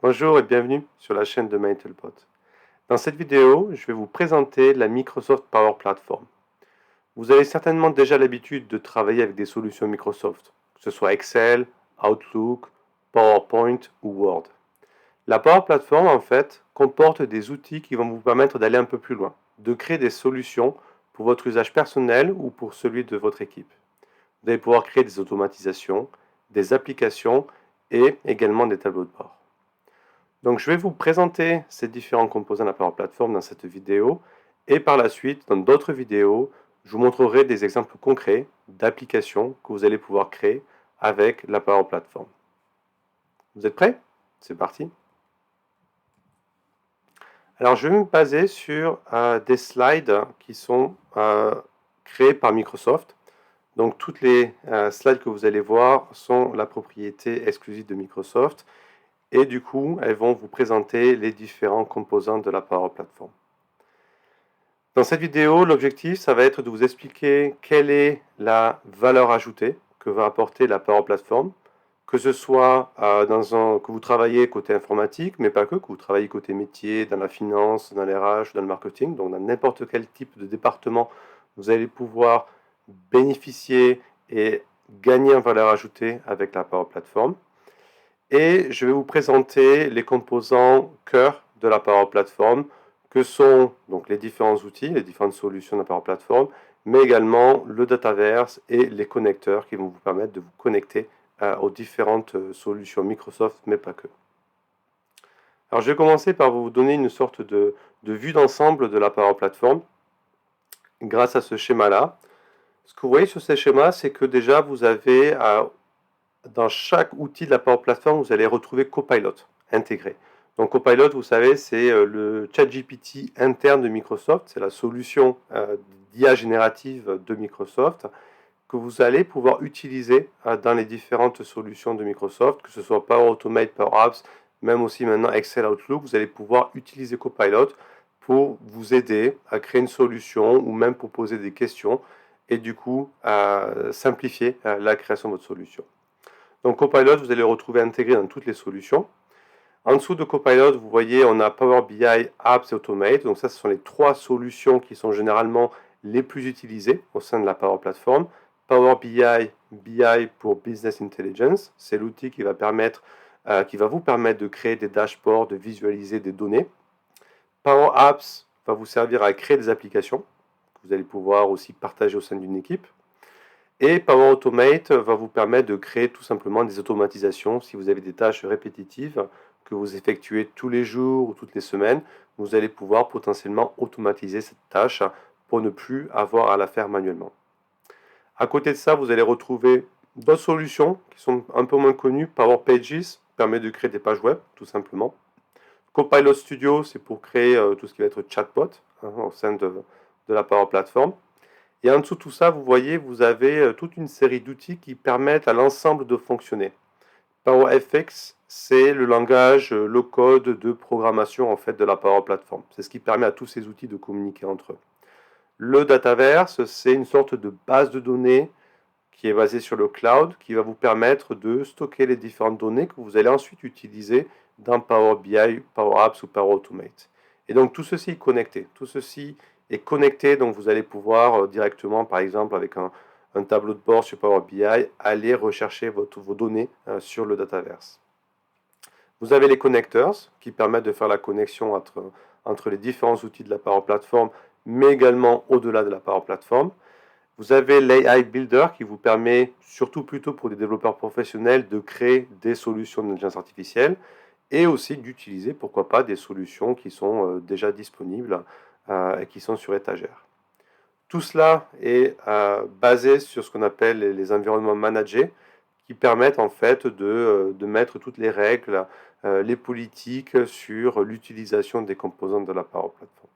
Bonjour et bienvenue sur la chaîne de MyIntelliPod. Dans cette vidéo, je vais vous présenter la Microsoft Power Platform. Vous avez certainement déjà l'habitude de travailler avec des solutions Microsoft, que ce soit Excel, Outlook, PowerPoint ou Word. La Power Platform, en fait, comporte des outils qui vont vous permettre d'aller un peu plus loin, de créer des solutions pour votre usage personnel ou pour celui de votre équipe. Vous allez pouvoir créer des automatisations, des applications et également des tableaux de bord. Donc je vais vous présenter ces différents composants de la Power Platform dans cette vidéo et par la suite, dans d'autres vidéos, je vous montrerai des exemples concrets d'applications que vous allez pouvoir créer avec la Power Platform. Vous êtes prêts? C'est parti. Alors je vais me baser sur des slides qui sont créés par Microsoft. Donc toutes les slides que vous allez voir sont la propriété exclusive de Microsoft. Et du coup, elles vont vous présenter les différents composants de la Power Platform. Dans cette vidéo, l'objectif, ça va être de vous expliquer quelle est la valeur ajoutée que va apporter la Power Platform, que ce soit que vous travaillez côté informatique, mais pas que vous travaillez côté métier, dans la finance, dans les RH, dans le marketing, donc dans n'importe quel type de département, vous allez pouvoir bénéficier et gagner en valeur ajoutée avec la Power Platform. Et je vais vous présenter les composants cœur de la Power Platform, que sont donc les différents outils, les différentes solutions de la Power Platform, mais également le Dataverse et les connecteurs qui vont vous permettre de vous connecter aux différentes solutions Microsoft, mais pas que. Alors je vais commencer par vous donner une sorte de vue d'ensemble de la Power Platform grâce à ce schéma-là. Ce que vous voyez sur ce schéma, c'est que déjà vous avez dans chaque outil de la Power Platform, vous allez retrouver Copilot intégré. Donc Copilot, vous savez, c'est le ChatGPT interne de Microsoft, c'est la solution d'IA générative de Microsoft que vous allez pouvoir utiliser dans les différentes solutions de Microsoft, que ce soit Power Automate, Power Apps, même aussi maintenant Excel, Outlook, vous allez pouvoir utiliser Copilot pour vous aider à créer une solution ou même pour poser des questions et du coup simplifier la création de votre solution. Donc Copilot, vous allez le retrouver intégré dans toutes les solutions. En dessous de Copilot, vous voyez, on a Power BI, Apps et Automate. Donc ça, ce sont les trois solutions qui sont généralement les plus utilisées au sein de la Power Platform. Power BI, BI pour Business Intelligence, c'est l'outil qui va vous permettre de créer des dashboards, de visualiser des données. Power Apps va vous servir à créer des applications que vous allez pouvoir aussi partager au sein d'une équipe. Et Power Automate va vous permettre de créer tout simplement des automatisations. Si vous avez des tâches répétitives que vous effectuez tous les jours ou toutes les semaines, vous allez pouvoir potentiellement automatiser cette tâche pour ne plus avoir à la faire manuellement. À côté de ça, vous allez retrouver d'autres solutions qui sont un peu moins connues. Power Pages permet de créer des pages web, tout simplement. Copilot Studio, c'est pour créer tout ce qui va être chatbot au sein de la Power Platform. Et en dessous de tout ça, vous voyez, vous avez toute une série d'outils qui permettent à l'ensemble de fonctionner. PowerFX, c'est le langage, le code de programmation en fait de la Power Platform. C'est ce qui permet à tous ces outils de communiquer entre eux. Le Dataverse, c'est une sorte de base de données qui est basée sur le cloud, qui va vous permettre de stocker les différentes données que vous allez ensuite utiliser dans Power BI, Power Apps ou Power Automate. Et donc tout ceci est connecté. Tout ceci est connecté, donc vous allez pouvoir directement, par exemple, avec un tableau de bord sur Power BI, aller rechercher vos données sur le Dataverse. Vous avez les connecteurs qui permettent de faire la connexion entre les différents outils de la Power Platform, mais également au-delà de la Power Platform. Vous avez l'AI Builder qui vous permet, surtout plutôt pour des développeurs professionnels, de créer des solutions d'intelligence artificielle et aussi d'utiliser, pourquoi pas, des solutions qui sont déjà disponibles et qui sont sur étagère. Tout cela est basé sur ce qu'on appelle les environnements managés qui permettent en fait de mettre toutes les règles, les politiques sur l'utilisation des composants de la Power Platform.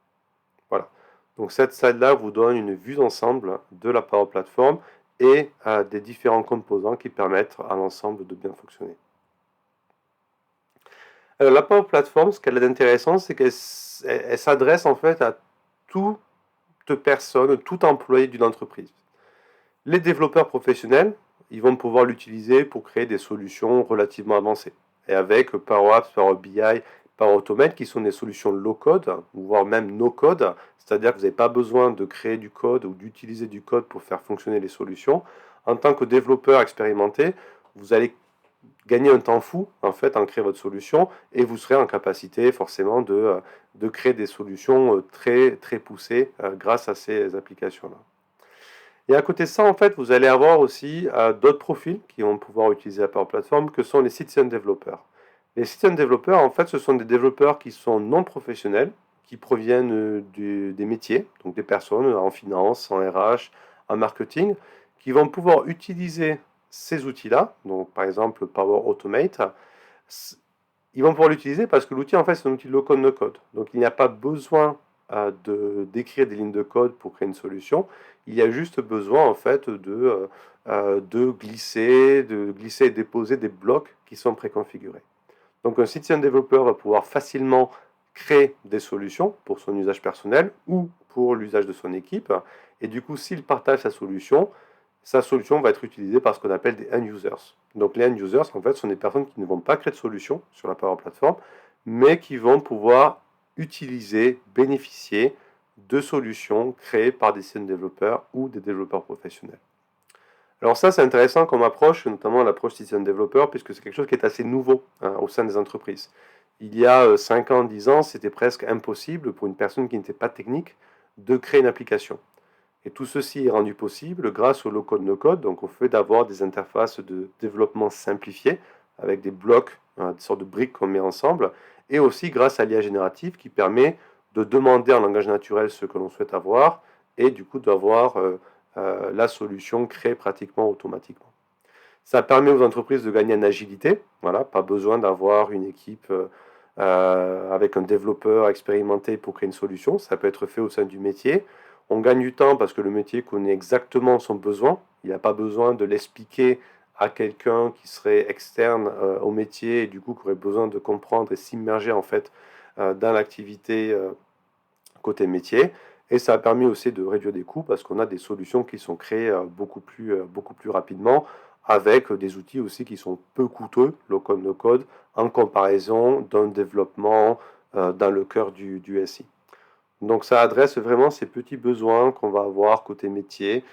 Voilà. Donc cette slide-là vous donne une vue d'ensemble de la Power Platform et des différents composants qui permettent à l'ensemble de bien fonctionner. Alors la Power Platform, ce qu'elle a d'intéressant, c'est qu'elle s'adresse en fait à toute personne, tout employé d'une entreprise. Les développeurs professionnels, ils vont pouvoir l'utiliser pour créer des solutions relativement avancées. et avec Power Apps, Power BI, Power Automate, qui sont des solutions low-code, voire même no-code, c'est-à-dire que vous n'avez pas besoin de créer du code ou d'utiliser du code pour faire fonctionner les solutions. En tant que développeur expérimenté, vous allez gagner un temps fou en fait en créer votre solution et vous serez en capacité forcément de créer des solutions très, très poussées grâce à ces applications-là. Et à côté de ça, en fait, vous allez avoir aussi d'autres profils qui vont pouvoir utiliser la Power Platform, que sont les citizen développeurs. Les citizen développeurs, en fait, ce sont des développeurs qui sont non professionnels, qui proviennent des métiers, donc des personnes en finance, en RH, en marketing, qui vont pouvoir utiliser ces outils-là, donc par exemple Power Automate. Ils vont pouvoir l'utiliser parce que l'outil, en fait, c'est un outil low-code, no-code. Donc il n'y a pas besoin d'écrire des lignes de code pour créer une solution. Il y a juste besoin, en fait, de glisser et déposer des blocs qui sont préconfigurés. Donc un citizen développeur va pouvoir facilement créer des solutions pour son usage personnel ou pour l'usage de son équipe. Et du coup, s'il partage sa solution va être utilisée par ce qu'on appelle des end-users. Donc les end-users, en fait, sont des personnes qui ne vont pas créer de solution sur la Power Platform, mais qui vont pouvoir utiliser, bénéficier de solutions créées par des citizen développeurs ou des développeurs professionnels. Alors ça, c'est intéressant comme approche, notamment l'approche citizen développeur, puisque c'est quelque chose qui est assez nouveau au sein des entreprises. Il y a 5 ans, 10 ans, c'était presque impossible pour une personne qui n'était pas technique de créer une application. Et tout ceci est rendu possible grâce au low-code, no-code, donc au fait d'avoir des interfaces de développement simplifiées, avec des blocs, des sortes de briques qu'on met ensemble, et aussi grâce à l'IA générative qui permet de demander en langage naturel ce que l'on souhaite avoir, et du coup d'avoir la solution créée pratiquement automatiquement. Ça permet aux entreprises de gagner en agilité, voilà, pas besoin d'avoir une équipe avec un développeur expérimenté pour créer une solution, ça peut être fait au sein du métier. On gagne du temps parce que le métier connaît exactement son besoin, il n'a pas besoin de l'expliquer à quelqu'un qui serait externe au métier et du coup qui aurait besoin de comprendre et s'immerger en fait dans l'activité côté métier. Et ça a permis aussi de réduire des coûts parce qu'on a des solutions qui sont créées beaucoup plus rapidement avec des outils aussi qui sont peu coûteux, low-code, no-code, en comparaison d'un développement dans le cœur du SI. Donc ça adresse vraiment ces petits besoins qu'on va avoir côté métier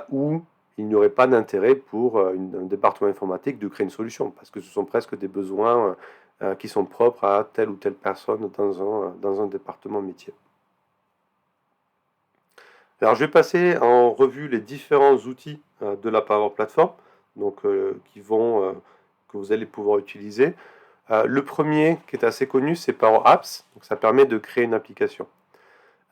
où il n'y aurait pas d'intérêt pour un département informatique de créer une solution parce que ce sont presque des besoins qui sont propres à telle ou telle personne dans un département métier. Alors, je vais passer en revue les différents outils de la Power Platform, donc que vous allez pouvoir utiliser. Le premier qui est assez connu, c'est Power Apps. Donc, ça permet de créer une application.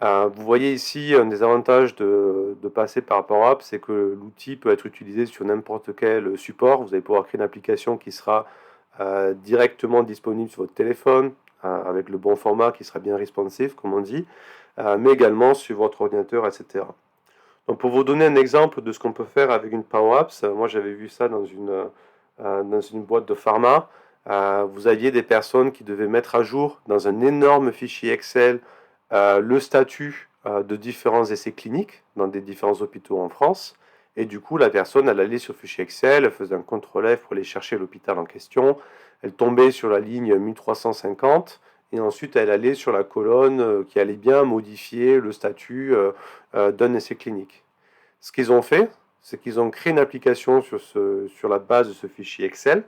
Vous voyez ici un des avantages de passer par Power Apps, c'est que l'outil peut être utilisé sur n'importe quel support. Vous allez pouvoir créer une application qui sera directement disponible sur votre téléphone, avec le bon format qui sera bien responsive, comme on dit, mais également sur votre ordinateur, etc. Donc pour vous donner un exemple de ce qu'on peut faire avec une Power Apps, moi j'avais vu ça dans une boîte de pharma. Vous aviez des personnes qui devaient mettre à jour dans un énorme fichier Excel le statut de différents essais cliniques dans des différents hôpitaux en France. Et du coup, la personne, elle allait sur le fichier Excel, elle faisait un CTRL F pour aller chercher l'hôpital en question. Elle tombait sur la ligne 1350 et ensuite elle allait sur la colonne qui allait bien modifier le statut d'un essai clinique. Ce qu'ils ont fait, c'est qu'ils ont créé une application sur la base de ce fichier Excel.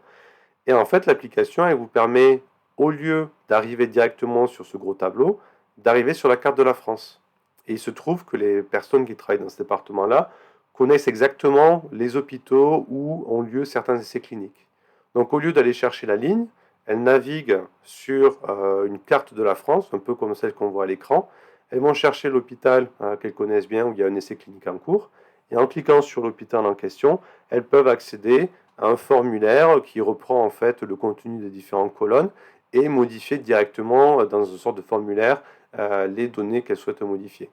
Et en fait, l'application, elle vous permet, au lieu d'arriver directement sur ce gros tableau, d'arriver sur la carte de la France. Et il se trouve que les personnes qui travaillent dans ce département-là connaissent exactement les hôpitaux où ont lieu certains essais cliniques. Donc au lieu d'aller chercher la ligne, elles naviguent sur une carte de la France, un peu comme celle qu'on voit à l'écran. Elles vont chercher l'hôpital qu'elles connaissent bien, où il y a un essai clinique en cours. Et en cliquant sur l'hôpital en question, elles peuvent accéder à un formulaire qui reprend en fait le contenu des différentes colonnes et modifier directement dans une sorte de formulaire les données qu'elles souhaitent modifier.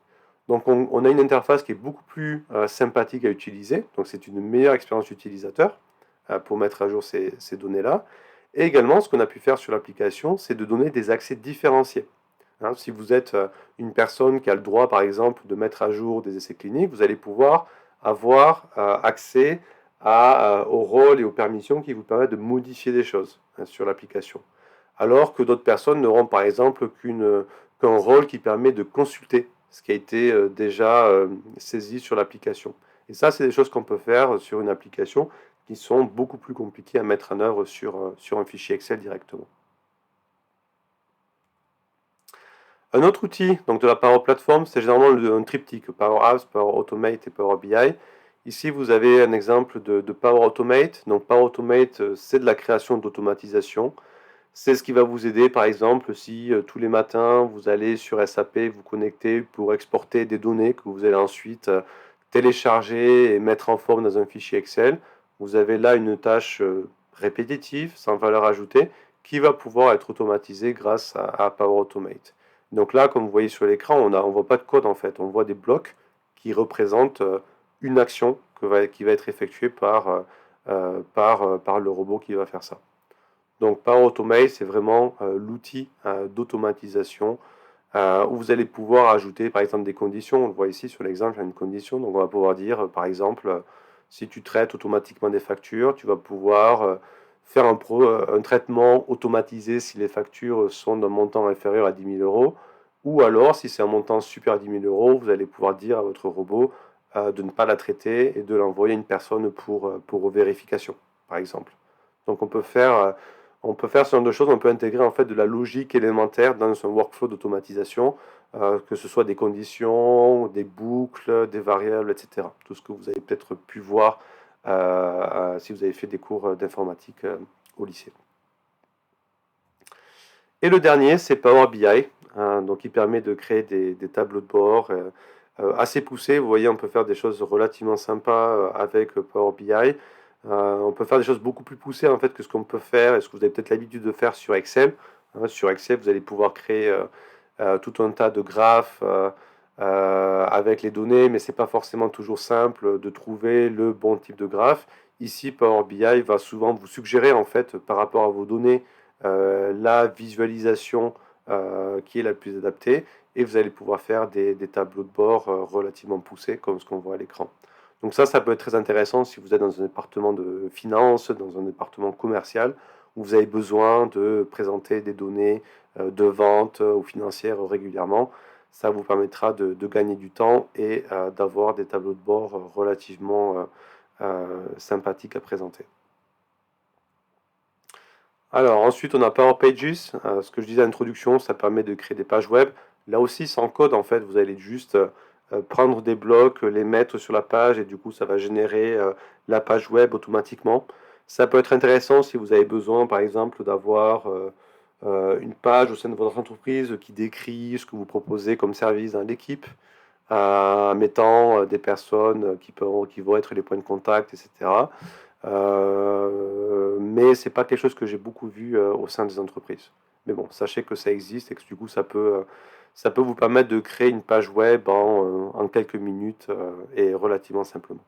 Donc on a une interface qui est beaucoup plus sympathique à utiliser, donc c'est une meilleure expérience utilisateur pour mettre à jour ces données-là. Et également, ce qu'on a pu faire sur l'application, c'est de donner des accès différenciés. Hein, si vous êtes une personne qui a le droit, par exemple, de mettre à jour des essais cliniques, vous allez pouvoir avoir accès au rôle et aux permissions qui vous permettent de modifier des choses. sur l'application. Alors que d'autres personnes n'auront par exemple qu'un rôle qui permet de consulter ce qui a été déjà saisi sur l'application. Et ça, c'est des choses qu'on peut faire sur une application qui sont beaucoup plus compliquées à mettre en œuvre sur un fichier Excel directement. Un autre outil donc de la Power Platform, c'est généralement un triptyque, Power Apps, Power Automate et Power BI. Ici, vous avez un exemple de Power Automate. Donc Power Automate, c'est de la création d'automatisation. C'est ce qui va vous aider, par exemple, si tous les matins, vous allez sur SAP, vous connecter pour exporter des données que vous allez ensuite télécharger et mettre en forme dans un fichier Excel. Vous avez là une tâche répétitive, sans valeur ajoutée, qui va pouvoir être automatisée grâce à Power Automate. Donc là, comme vous voyez sur l'écran, on ne voit pas de code en fait, on voit des blocs qui représentent une action qui va être effectuée par le robot qui va faire ça. Donc Power Automate, c'est vraiment l'outil d'automatisation où vous allez pouvoir ajouter par exemple des conditions. On le voit ici sur l'exemple, il y a une condition. Donc on va pouvoir dire par exemple, si tu traites automatiquement des factures, tu vas pouvoir faire un traitement automatisé si les factures sont d'un montant inférieur à 10 000 euros. Ou alors, si c'est un montant supérieur à 10 000 euros, vous allez pouvoir dire à votre robot de ne pas la traiter et de l'envoyer à une personne pour vérification, par exemple. Donc on peut faire ce genre de choses, on peut intégrer en fait de la logique élémentaire dans un workflow d'automatisation, que ce soit des conditions, des boucles, des variables, etc. Tout ce que vous avez peut-être pu voir si vous avez fait des cours d'informatique au lycée. Et le dernier, c'est Power BI, donc il permet de créer des tableaux de bord assez poussés. Vous voyez, on peut faire des choses relativement sympas avec Power BI. On peut faire des choses beaucoup plus poussées en fait que ce qu'on peut faire et ce que vous avez peut-être l'habitude de faire sur Excel. Sur Excel, vous allez pouvoir créer tout un tas de graphes avec les données, mais c'est pas forcément toujours simple de trouver le bon type de graphe. Ici, Power BI va souvent vous suggérer en fait par rapport à vos données la visualisation qui est la plus adaptée et vous allez pouvoir faire des tableaux de bord relativement poussés comme ce qu'on voit à l'écran. Donc ça peut être très intéressant si vous êtes dans un département de finance, dans un département commercial, où vous avez besoin de présenter des données de vente ou financières régulièrement. Ça vous permettra de gagner du temps et d'avoir des tableaux de bord relativement sympathiques à présenter. Alors ensuite on a Power Pages, ce que je disais à l'introduction, ça permet de créer des pages web. Là aussi sans code en fait, vous allez juste prendre des blocs, les mettre sur la page et du coup ça va générer la page web automatiquement. Ça peut être intéressant si vous avez besoin par exemple d'avoir une page au sein de votre entreprise qui décrit ce que vous proposez comme service dans l'équipe, mettant des personnes qui vont être les points de contact, etc. Mais c'est pas quelque chose que j'ai beaucoup vu au sein des entreprises. Mais bon, sachez que ça existe et que du coup ça peut vous permettre de créer une page web en quelques minutes et relativement simplement.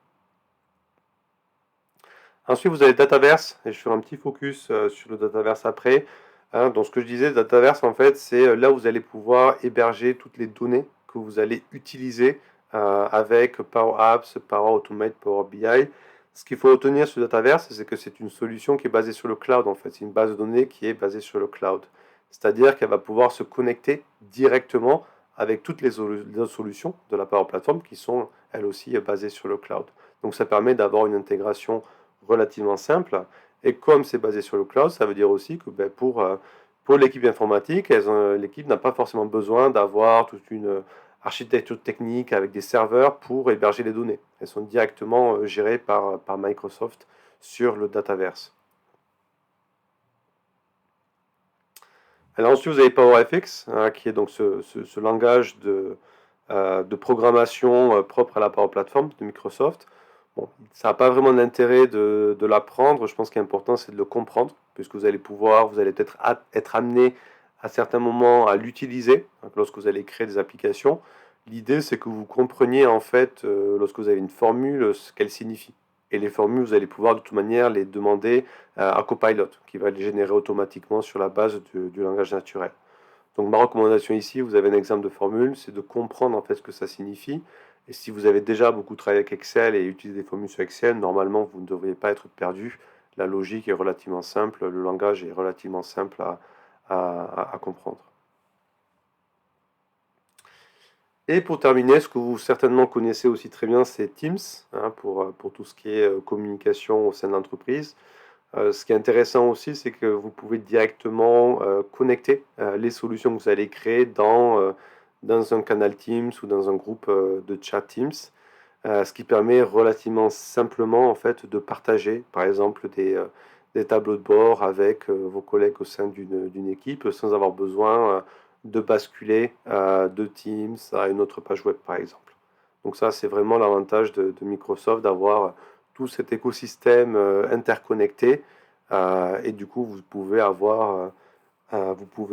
Ensuite, vous avez Dataverse, et je ferai un petit focus sur le Dataverse après. Donc, ce que je disais, Dataverse, en fait, c'est là où vous allez pouvoir héberger toutes les données que vous allez utiliser avec Power Apps, Power Automate, Power BI. Ce qu'il faut retenir sur Dataverse, c'est que c'est une solution qui est basée sur le cloud, en fait. C'est une base de données qui est basée sur le cloud. C'est-à-dire qu'elle va pouvoir se connecter directement avec toutes les autres solutions de la Power Platform qui sont, elles aussi, basées sur le cloud. Donc, ça permet d'avoir une intégration relativement simple. Et comme c'est basé sur le cloud, ça veut dire aussi que pour l'équipe informatique, l'équipe n'a pas forcément besoin d'avoir toute une architecture technique avec des serveurs pour héberger les données. Elles sont directement gérées par Microsoft sur le Dataverse. Alors ensuite, vous avez PowerFX, qui est donc ce langage de programmation propre à la Power Platform de Microsoft. Bon, ça n'a pas vraiment d'intérêt de l'apprendre. Je pense qu'il est important, c'est de le comprendre, puisque vous allez peut-être être amené à certains moments à l'utiliser lorsque vous allez créer des applications. L'idée, c'est que vous compreniez en fait, lorsque vous avez une formule, ce qu'elle signifie. Et les formules, vous allez pouvoir de toute manière les demander à Copilot, qui va les générer automatiquement sur la base du langage naturel. Donc ma recommandation ici, vous avez un exemple de formule, c'est de comprendre en fait ce que ça signifie. Et si vous avez déjà beaucoup travaillé avec Excel et utilisé des formules sur Excel, normalement vous ne devriez pas être perdu la logique est relativement simple, le langage est relativement simple à comprendre. Et pour terminer, ce que vous certainement connaissez aussi très bien, c'est Teams, hein, pour tout ce qui est communication au sein de l'entreprise. Ce qui est intéressant aussi, c'est que vous pouvez directement connecter les solutions que vous allez créer dans un canal Teams ou dans un groupe de chat Teams, ce qui permet relativement simplement en fait de partager, par exemple, des tableaux de bord avec vos collègues au sein d'une équipe sans avoir besoin de basculer de Teams à une autre page web, par exemple. Donc ça, c'est vraiment l'avantage de Microsoft d'avoir tout cet écosystème interconnecté et du coup, vous pouvez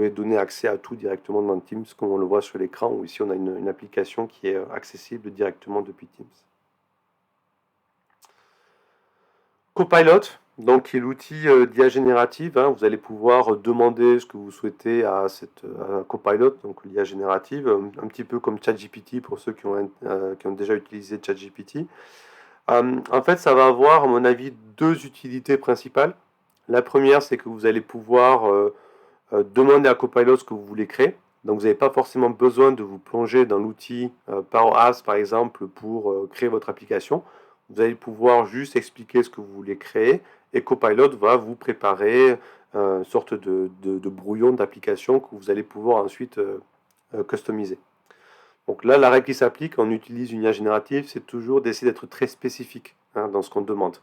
donner accès à tout directement dans Teams, comme on le voit sur l'écran, où ici on a une application qui est accessible directement depuis Teams. Copilot, donc qui est l'outil d'IA générative, hein, vous allez pouvoir demander ce que vous souhaitez à Copilot, donc l'IA générative, un petit peu comme ChatGPT pour ceux qui ont déjà utilisé ChatGPT. En fait, ça va avoir, à mon avis, deux utilités principales. La première, c'est que vous allez pouvoir demander à Copilot ce que vous voulez créer. Donc, vous n'avez pas forcément besoin de vous plonger dans l'outil Power Apps, par exemple, pour créer votre application. Vous allez pouvoir juste expliquer ce que vous voulez créer et Copilot va vous préparer une sorte de brouillon d'application que vous allez pouvoir ensuite customiser. Donc là, la règle qui s'applique quand on utilise une IA générative, c'est toujours d'essayer d'être très spécifique, hein, dans ce qu'on demande.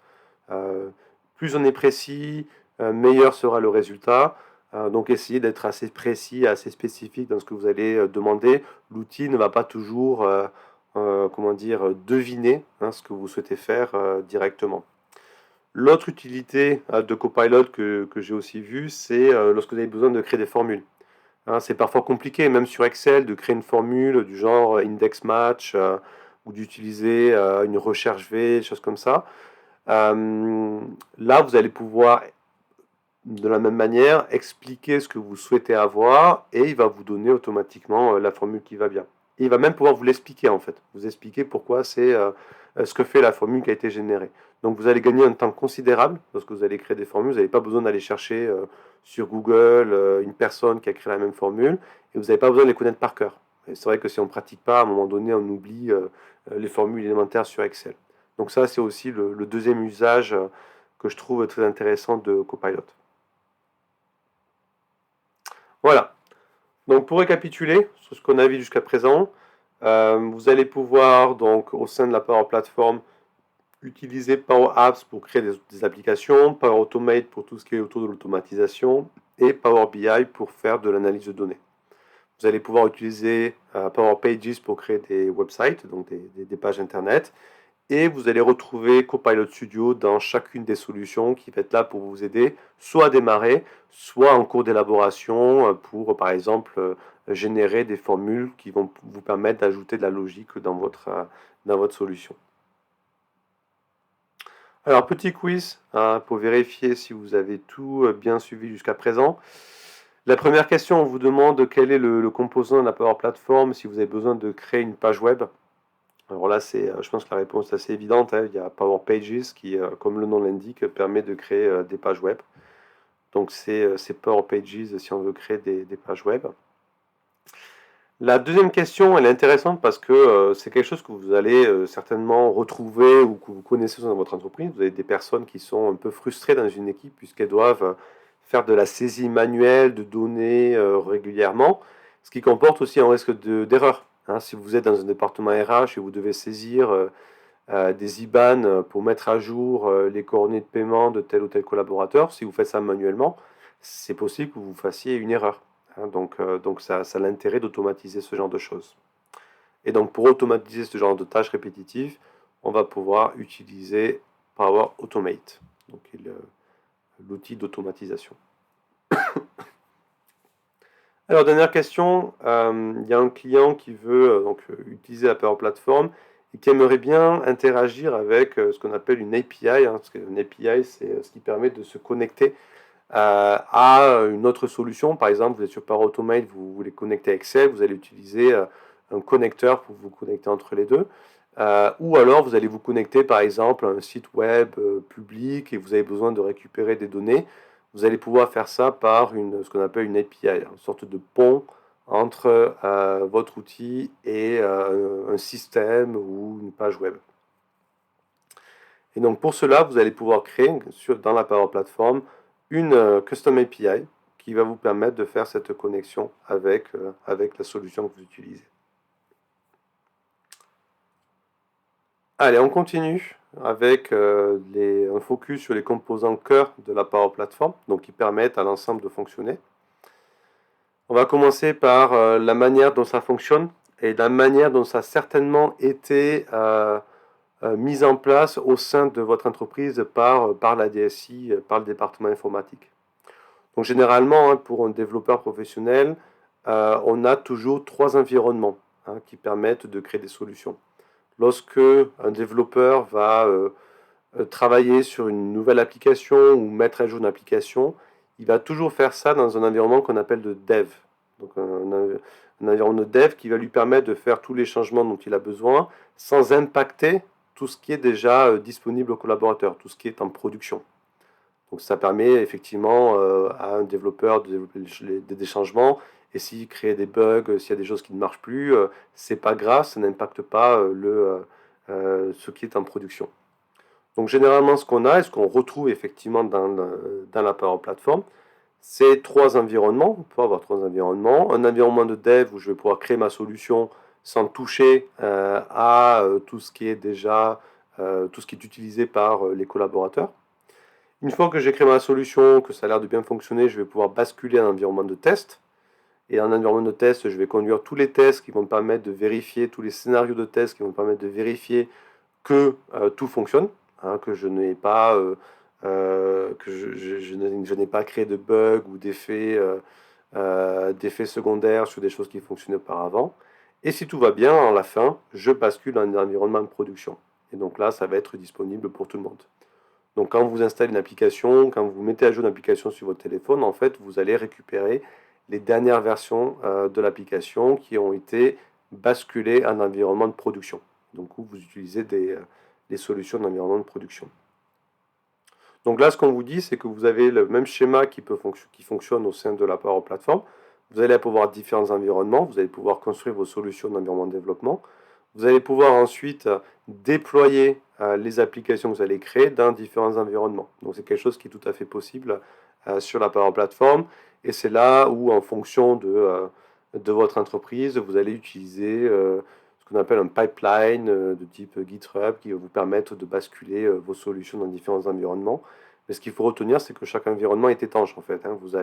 Euh, Plus on est précis, meilleur sera le résultat. Donc essayez d'être assez précis, assez spécifique dans ce que vous allez demander. L'outil ne va pas toujours, comment dire, deviner, hein, ce que vous souhaitez faire directement. L'autre utilité de Copilot que j'ai aussi vu, c'est lorsque vous avez besoin de créer des formules. Hein, c'est parfois compliqué, même sur Excel, de créer une formule du genre index match ou d'utiliser une recherche V, des choses comme ça. Là, vous allez pouvoir, de la même manière, expliquer ce que vous souhaitez avoir et il va vous donner automatiquement la formule qui va bien. Et il va même pouvoir vous l'expliquer en fait, vous expliquer pourquoi c'est ce que fait la formule qui a été générée. Donc vous allez gagner un temps considérable lorsque vous allez créer des formules. Vous n'avez pas besoin d'aller chercher sur Google une personne qui a créé la même formule et vous n'avez pas besoin de les connaître par cœur. C'est vrai que si on ne pratique pas, à un moment donné, on oublie les formules élémentaires sur Excel. Donc ça, c'est aussi le deuxième usage que je trouve très intéressant de Copilot. Voilà. Donc pour récapituler sur ce qu'on a vu jusqu'à présent, vous allez pouvoir donc au sein de la Power Platform utiliser Power Apps pour créer des applications, Power Automate pour tout ce qui est autour de l'automatisation et Power BI pour faire de l'analyse de données. Vous allez pouvoir utiliser Power Pages pour créer des websites, donc des pages internet. Et vous allez retrouver Copilot Studio dans chacune des solutions qui va être là pour vous aider, soit à démarrer, soit en cours d'élaboration pour, par exemple, générer des formules qui vont vous permettre d'ajouter de la logique dans votre solution. Alors, petit quiz hein, pour vérifier si vous avez tout bien suivi jusqu'à présent. La première question, on vous demande quel est le composant de la Power Platform si vous avez besoin de créer une page web. Alors là, je pense que la réponse est assez évidente, hein. Il y a Power Pages qui, comme le nom l'indique, permet de créer des pages web. Donc c'est Power Pages si on veut créer des pages web. La deuxième question, elle est intéressante parce que c'est quelque chose que vous allez certainement retrouver ou que vous connaissez dans votre entreprise. Vous avez des personnes qui sont un peu frustrées dans une équipe puisqu'elles doivent faire de la saisie manuelle de données régulièrement, ce qui comporte aussi un risque d'erreur. Hein. Si vous êtes dans un département RH et vous devez saisir des IBAN pour mettre à jour les coordonnées de paiement de tel ou tel collaborateur, si vous faites ça manuellement, c'est possible que vous fassiez une erreur. Hein. Donc ça a l'intérêt d'automatiser ce genre de choses. Et donc pour automatiser ce genre de tâches répétitives, on va pouvoir utiliser Power Automate, donc l'outil d'automatisation. Alors dernière question, il y a un client qui veut utiliser la Power Platform et qui aimerait bien interagir avec ce qu'on appelle une API. Hein, parce qu'une API, c'est ce qui permet de se connecter à une autre solution. Par exemple, vous êtes sur Power Automate, vous voulez connecter à Excel, vous allez utiliser un connecteur pour vous connecter entre les deux. Ou alors vous allez vous connecter par exemple à un site web public et vous avez besoin de récupérer des données. Vous allez pouvoir faire ça par ce qu'on appelle une API, une sorte de pont entre votre outil et un système ou une page web. Et donc pour cela, vous allez pouvoir créer dans la Power Platform une Custom API qui va vous permettre de faire cette connexion avec la solution que vous utilisez. Allez, on continue avec un focus sur les composants cœur de la Power Platform, donc qui permettent à l'ensemble de fonctionner. On va commencer par la manière dont ça fonctionne et la manière dont ça a certainement été mise en place au sein de votre entreprise par la DSI, par le département informatique. Donc généralement, hein, pour un développeur professionnel, on a toujours 3 environnements hein, qui permettent de créer des solutions. Lorsque un développeur va travailler sur une nouvelle application ou mettre à jour une application, il va toujours faire ça dans un environnement qu'on appelle de dev. Donc un environnement de dev qui va lui permettre de faire tous les changements dont il a besoin sans impacter tout ce qui est déjà disponible aux collaborateurs, tout ce qui est en production. Donc ça permet effectivement à un développeur de développer des changements et s'il crée des bugs, s'il y a des choses qui ne marchent plus, c'est pas grave, ça n'impacte pas ce qui est en production. Donc généralement ce qu'on a et ce qu'on retrouve effectivement dans la Power Platform, c'est 3 environnements. On peut avoir 3 environnements. Un environnement de dev où je vais pouvoir créer ma solution sans toucher à tout ce qui est déjà tout ce qui est utilisé par les collaborateurs. Une fois que j'ai créé ma solution, que ça a l'air de bien fonctionner, je vais pouvoir basculer en environnement de test. Et en environnement de test, je vais conduire tous les tests qui vont me permettre de vérifier, tous les scénarios de test qui vont me permettre de vérifier que tout fonctionne, hein, que je n'ai pas, je n'ai pas créé de bugs ou d'effets secondaires sur des choses qui fonctionnaient auparavant. Et si tout va bien, à la fin, je bascule dans un environnement de production. Et donc là, ça va être disponible pour tout le monde. Donc quand vous installez une application, quand vous mettez à jour une application sur votre téléphone, en fait, vous allez récupérer les dernières versions de l'application qui ont été basculées en environnement de production. Donc vous utilisez des solutions d'environnement de production. Donc là, ce qu'on vous dit, c'est que vous avez le même schéma qui fonctionne au sein de la Power Platform. Vous allez pouvoir différents environnements, vous allez pouvoir construire vos solutions d'environnement de développement. Vous allez pouvoir ensuite déployer les applications que vous allez créer dans différents environnements. Donc c'est quelque chose qui est tout à fait possible sur la Power Platform. Et c'est là où, en fonction de votre entreprise, vous allez utiliser ce qu'on appelle un pipeline de type GitHub qui va vous permettre de basculer vos solutions dans différents environnements. Mais ce qu'il faut retenir, c'est que chaque environnement est étanche en fait. Hein. Vous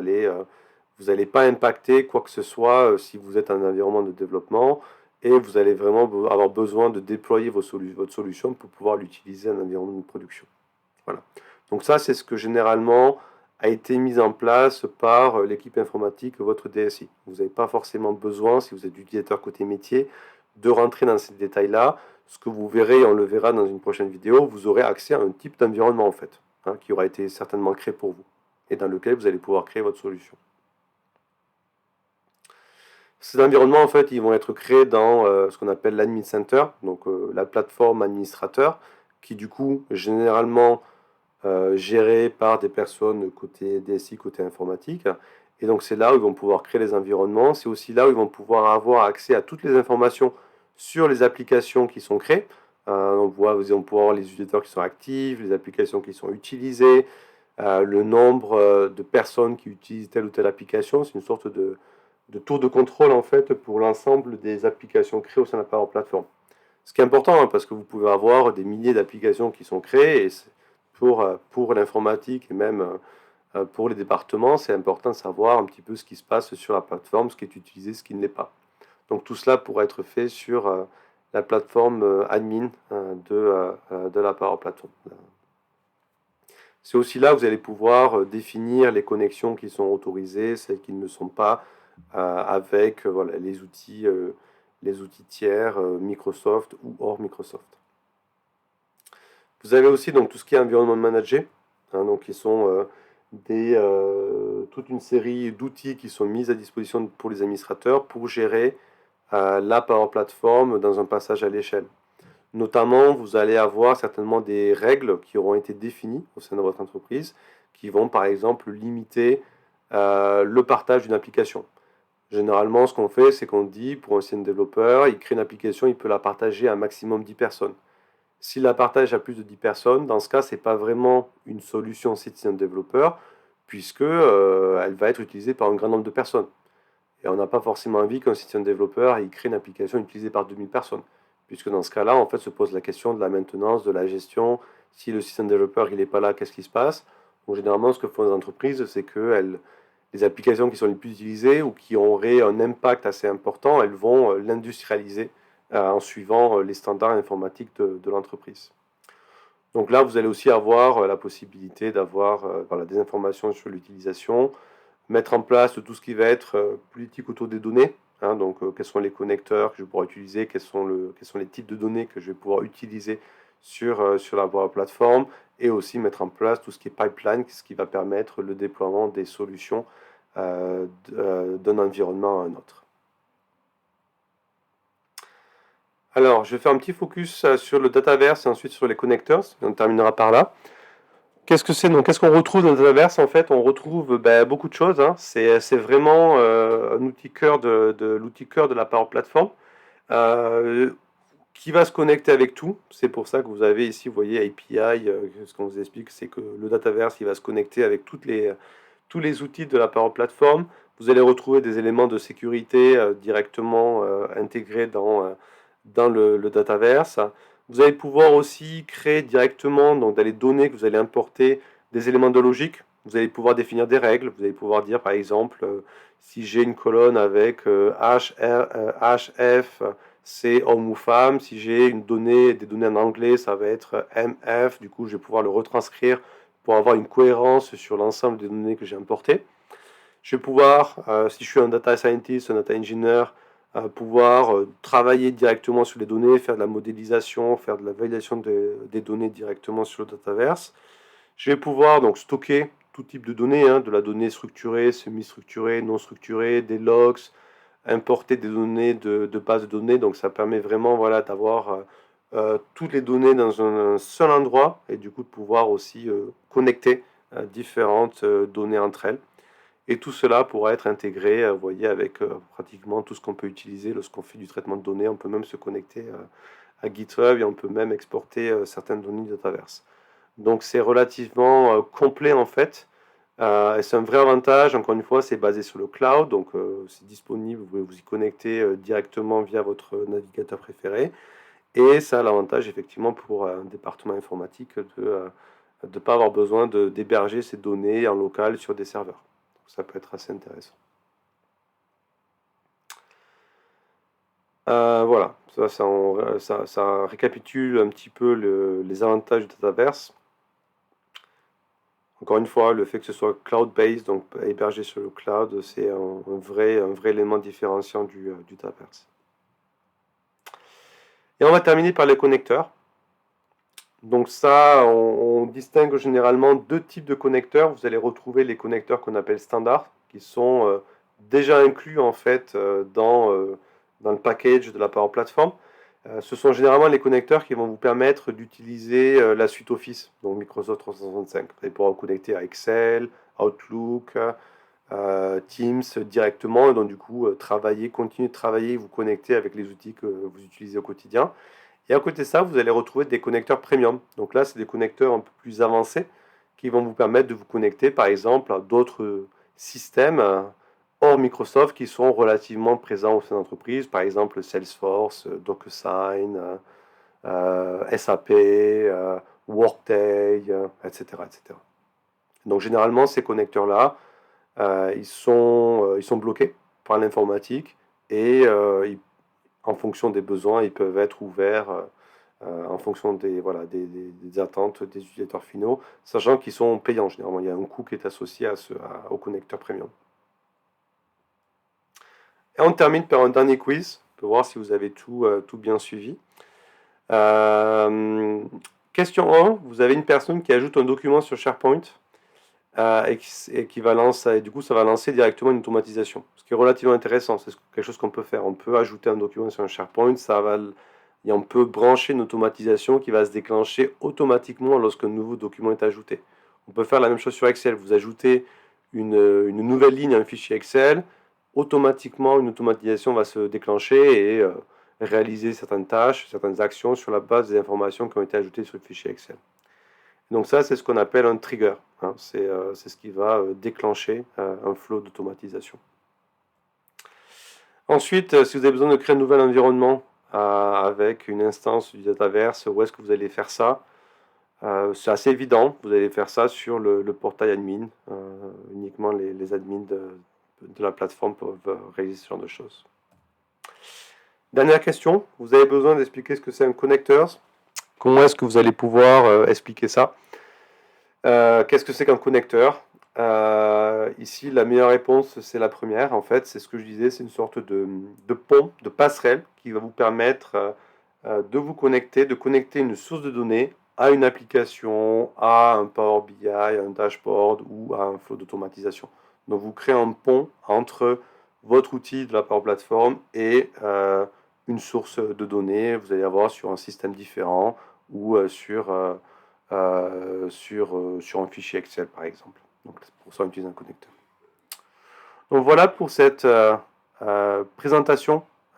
n'allez pas impacter quoi que ce soit si vous êtes un environnement de développement et vous allez vraiment avoir besoin de déployer votre solution pour pouvoir l'utiliser en environnement de production. Voilà. Donc ça, c'est ce que généralement a été mis en place par l'équipe informatique, votre DSI. Vous n'avez pas forcément besoin, si vous êtes utilisateur côté métier, de rentrer dans ces détails-là. Ce que vous verrez, on le verra dans une prochaine vidéo, vous aurez accès à un type d'environnement en fait, hein, qui aura été certainement créé pour vous et dans lequel vous allez pouvoir créer votre solution. Ces environnements, en fait, ils vont être créés dans ce qu'on appelle l'admin center, donc la plateforme administrateur, qui du coup, généralement, gérée par des personnes côté DSI, côté informatique. Et donc c'est là où ils vont pouvoir créer les environnements. C'est aussi là où ils vont pouvoir avoir accès à toutes les informations sur les applications qui sont créées. On voit, ils vont pouvoir avoir les utilisateurs qui sont actifs, les applications qui sont utilisées, le nombre de personnes qui utilisent telle ou telle application. C'est une sorte de tour de contrôle en fait pour l'ensemble des applications créées au sein de la Power Platform. Ce qui est important hein, parce que vous pouvez avoir des milliers d'applications qui sont créées et pour l'informatique et même pour les départements, c'est important de savoir un petit peu ce qui se passe sur la plateforme, ce qui est utilisé, ce qui ne l'est pas. Donc tout cela pourra être fait sur la plateforme admin de la Power Platform. C'est aussi là où vous allez pouvoir définir les connexions qui sont autorisées, celles qui ne le sont pas, avec voilà, les outils tiers Microsoft ou hors Microsoft. Vous avez aussi donc tout ce qui est environnement manager, hein, donc qui sont toute une série d'outils qui sont mis à disposition pour les administrateurs pour gérer la Power Platform dans un passage à l'échelle. Notamment, vous allez avoir certainement des règles qui auront été définies au sein de votre entreprise, qui vont par exemple limiter le partage d'une application. Généralement, ce qu'on fait, c'est qu'on dit pour un système développeur, il crée une application, il peut la partager à un maximum 10 personnes. S'il la partage à plus de 10 personnes, dans ce cas, ce n'est pas vraiment une solution système développeur, puisque elle va être utilisée par un grand nombre de personnes. Et on n'a pas forcément envie qu'un système développeur il crée une application utilisée par 2000 personnes. Puisque dans ce cas-là, en fait, se pose la question de la maintenance, de la gestion. Si le système développeur il n'est pas là, qu'est-ce qui se passe? Donc, généralement, ce que font les entreprises, c'est que les applications qui sont les plus utilisées ou qui auraient un impact assez important, elles vont l'industrialiser en suivant les standards informatiques de l'entreprise. Donc là, vous allez aussi avoir la possibilité d'avoir voilà, des informations sur l'utilisation, mettre en place tout ce qui va être politique autour des données. Hein, donc, quels sont les connecteurs que je vais pouvoir utiliser, quels sont les types de données que je vais pouvoir utiliser sur la plateforme, et aussi mettre en place tout ce qui est pipeline, ce qui va permettre le déploiement des solutions d'un environnement à un autre. Alors, je vais faire un petit focus sur le Dataverse et ensuite sur les connecteurs. On terminera par là. Qu'est-ce que c'est? Donc, qu'est-ce qu'on retrouve dans le Dataverse? En fait, on retrouve beaucoup de choses. Hein. C'est vraiment un outil cœur l'outil cœur de la Power Platform qui va se connecter avec tout. C'est pour ça que vous avez ici, vous voyez, API. Ce qu'on vous explique, c'est que le Dataverse, il va se connecter avec tous les outils de la Power Platform. Vous allez retrouver des éléments de sécurité directement intégrés dans le Dataverse. Vous allez pouvoir aussi créer directement, donc dans les données que vous allez importer, des éléments de logique. Vous allez pouvoir définir des règles. Vous allez pouvoir dire, par exemple, si j'ai une colonne avec HF, c'est homme ou femme. Si j'ai des données en anglais, ça va être MF. Du coup, je vais pouvoir le retranscrire pour avoir une cohérence sur l'ensemble des données que j'ai importées. Je vais pouvoir, si je suis un data scientist, un data engineer, pouvoir travailler directement sur les données, faire de la modélisation, faire de la validation des données directement sur le Dataverse. Je vais pouvoir donc stocker tout type de données, hein, de la donnée structurée, semi-structurée, non structurée, des logs, importer des données de bases de données. Donc ça permet vraiment voilà, d'avoir toutes les données dans un seul endroit et du coup de pouvoir aussi connecter différentes données entre elles. Et tout cela pourra être intégré, vous voyez, avec pratiquement tout ce qu'on peut utiliser lorsqu'on fait du traitement de données. On peut même se connecter à GitHub et on peut même exporter certaines données de Dataverse. Donc c'est relativement complet en fait. Et c'est un vrai avantage. Encore une fois, c'est basé sur le cloud, donc c'est disponible. Vous pouvez vous y connecter directement via votre navigateur préféré. Et ça a l'avantage effectivement pour un département informatique de ne pas avoir besoin d'héberger ces données en local sur des serveurs. Ça peut être assez intéressant. Voilà, ça récapitule un petit peu les avantages du Dataverse. Encore une fois, le fait que ce soit cloud-based, donc hébergé sur le cloud, c'est un vrai élément différenciant du Dataverse. Et on va terminer par les connecteurs. Donc ça, on distingue généralement deux types de connecteurs. Vous allez retrouver les connecteurs qu'on appelle standards, qui sont déjà inclus en fait dans le package de la Power Platform. Ce sont généralement les connecteurs qui vont vous permettre d'utiliser la suite Office, donc Microsoft 365. Vous allez pouvoir vous connecter à Excel, Outlook, Teams directement, et donc du coup continuer de travailler, vous connecter avec les outils que vous utilisez au quotidien. Et à côté de ça, vous allez retrouver des connecteurs premium. Donc là, c'est des connecteurs un peu plus avancés qui vont vous permettre de vous connecter, par exemple, à d'autres systèmes hors Microsoft qui sont relativement présents au sein d'entreprises, par exemple Salesforce, DocuSign, SAP, Workday, etc., etc. Donc généralement, ces connecteurs-là, ils sont bloqués par l'informatique et en fonction des besoins, ils peuvent être ouverts en fonction des attentes des utilisateurs finaux, sachant qu'ils sont payants généralement. Il y a un coût qui est associé au connecteur premium. Et on termine par un dernier quiz pour voir si vous avez tout bien suivi. Question 1, vous avez une personne qui ajoute un document sur SharePoint et qui va lancer, et du coup ça va lancer directement une automatisation. Ce qui est relativement intéressant, c'est quelque chose qu'on peut faire. On peut ajouter un document sur un SharePoint, ça va et on peut brancher une automatisation qui va se déclencher automatiquement lorsqu'un nouveau document est ajouté. On peut faire la même chose sur Excel. Vous ajoutez une nouvelle ligne à un fichier Excel, automatiquement une automatisation va se déclencher et réaliser certaines tâches, certaines actions sur la base des informations qui ont été ajoutées sur le fichier Excel. Donc ça, c'est ce qu'on appelle un trigger. Hein. C'est ce qui va déclencher un flow d'automatisation. Ensuite, si vous avez besoin de créer un nouvel environnement avec une instance du Dataverse, où est-ce que vous allez faire ça? C'est assez évident, vous allez faire ça sur le portail admin. Uniquement les admins de la plateforme peuvent réaliser ce genre de choses. Dernière question, vous avez besoin d'expliquer ce que c'est un connecteur. Comment est-ce que vous allez pouvoir expliquer ça? Qu'est-ce que c'est qu'un connecteur? Ici, la meilleure réponse, c'est la première. En fait, c'est ce que je disais, c'est une sorte de pont, de passerelle qui va vous permettre de vous connecter, de connecter une source de données à une application, à un Power BI, à un dashboard ou à un flow d'automatisation. Donc, vous créez un pont entre votre outil de la Power Platform et une source de données. Vous allez avoir sur un système différent ou sur un fichier Excel, par exemple. Donc, pour ça, on utilise un connecteur. Donc, voilà pour cette présentation